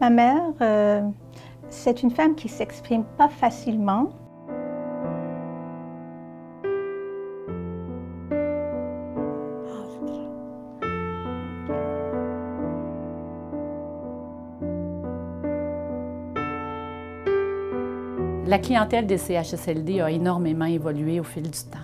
Ma mère, c'est une femme qui ne s'exprime pas facilement. La clientèle des CHSLD a énormément évolué au fil du temps.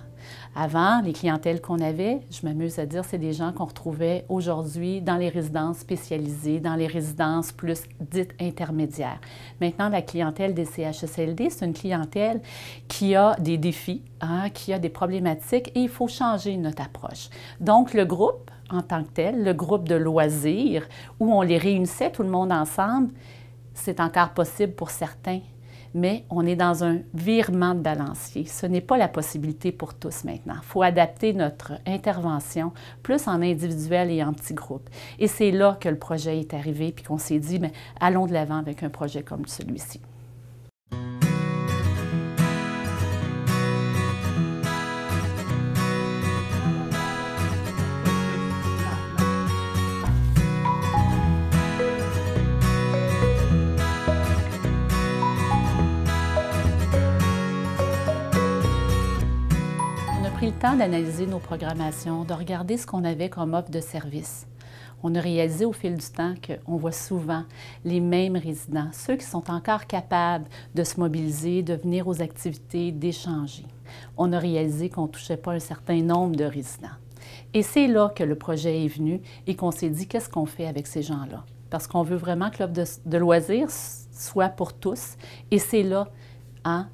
Avant, les clientèles qu'on avait, je m'amuse à dire, c'est des gens qu'on retrouvait aujourd'hui dans les résidences spécialisées, dans les résidences plus dites intermédiaires. Maintenant, la clientèle des CHSLD, c'est une clientèle qui a des défis, qui a des problématiques et il faut changer notre approche. Donc, le groupe en tant que tel, le groupe de loisirs, où on les réunissait tout le monde ensemble, c'est encore possible pour certains. Mais on est dans un virement de balancier. Ce n'est pas la possibilité pour tous maintenant. Il faut adapter notre intervention plus en individuel et en petits groupes. Et c'est là que le projet est arrivé puis qu'on s'est dit, bien, allons de l'avant avec un projet comme celui-ci. On a pris le temps d'analyser nos programmations, de regarder ce qu'on avait comme offre de service. On a réalisé au fil du temps qu'on voit souvent les mêmes résidents, ceux qui sont encore capables de se mobiliser, de venir aux activités, d'échanger. On a réalisé qu'on ne touchait pas un certain nombre de résidents. Et c'est là que le projet est venu et qu'on s'est dit qu'est-ce qu'on fait avec ces gens-là. Parce qu'on veut vraiment que l'offre de loisirs soit pour tous. Et c'est là,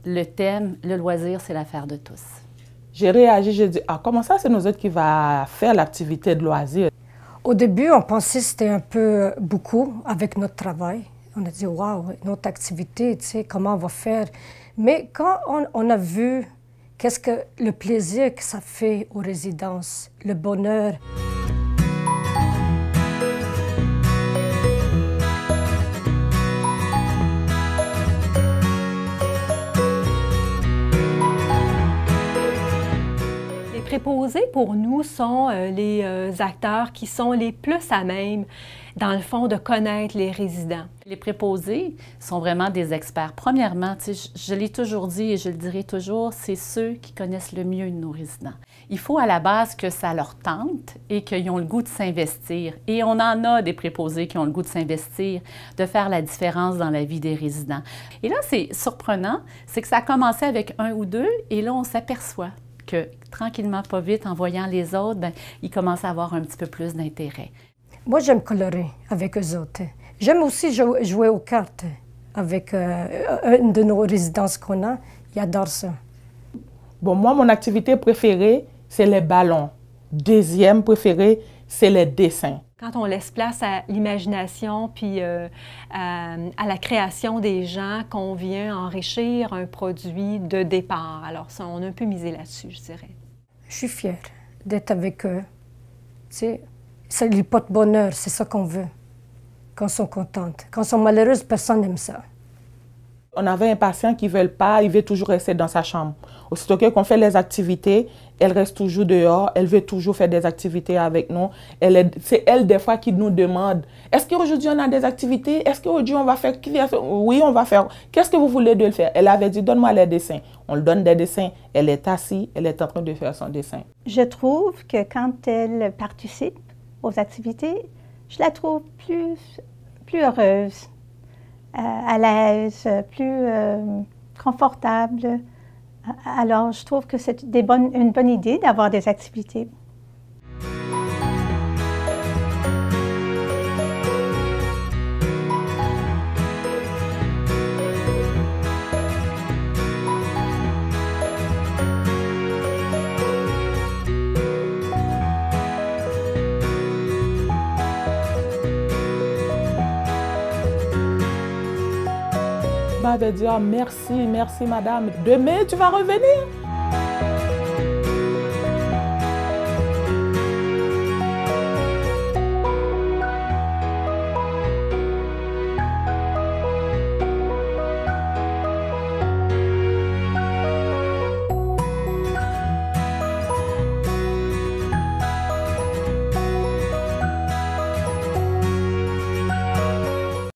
le thème, le loisir, c'est l'affaire de tous. J'ai réagi, j'ai dit, comment ça, c'est nous autres qui va faire l'activité de loisir? Au début, on pensait que c'était un peu beaucoup avec notre travail. On a dit, waouh, notre activité, tu sais, comment on va faire? Mais quand on a vu qu'est-ce que le plaisir que ça fait aux résidences, le bonheur. Les préposés, pour nous, sont les acteurs qui sont les plus à même, dans le fond, de connaître les résidents. Les préposés sont vraiment des experts. Premièrement, je l'ai toujours dit et je le dirai toujours, c'est ceux qui connaissent le mieux nos résidents. Il faut à la base que ça leur tente et qu'ils ont le goût de s'investir. Et on en a des préposés qui ont le goût de s'investir, de faire la différence dans la vie des résidents. Et là, c'est surprenant, c'est que ça a commencé avec un ou deux et là, on s'aperçoit que tranquillement, pas vite, en voyant les autres, bien, ils commencent à avoir un petit peu plus d'intérêt. Moi, j'aime colorer avec eux autres. J'aime aussi jouer aux cartes avec une de nos résidences qu'on a. Ils adorent ça. Bon, moi, mon activité préférée, c'est les ballons. Deuxième préférée, c'est les dessins. Quand on laisse place à l'imagination puis à la création des gens, qu'on vient enrichir un produit de départ. Alors ça, on a un peu misé là-dessus, je dirais. Je suis fière d'être avec eux. Tu sais, ça lui porte bonheur, c'est ça qu'on veut. Quand ils sont contentes. Quand ils sont malheureuses, personne n'aime ça. On avait un patient qui ne veut pas, il veut toujours rester dans sa chambre. Aussitôt qu'on fait les activités, elle reste toujours dehors, elle veut toujours faire des activités avec nous. C'est elle, des fois, qui nous demande, est-ce qu'aujourd'hui on a des activités? Est-ce qu'aujourd'hui on va faire? Oui, on va faire. Qu'est-ce que vous voulez de le faire? Elle avait dit, donne-moi les dessins. On lui donne des dessins. Elle est assise, elle est en train de faire son dessin. Je trouve que quand elle participe aux activités, je la trouve plus heureuse. À l'aise, plus confortable. Alors, je trouve que c'est une bonne idée d'avoir des activités. Elle m'avait dit, oh, merci, merci madame. Demain, tu vas revenir?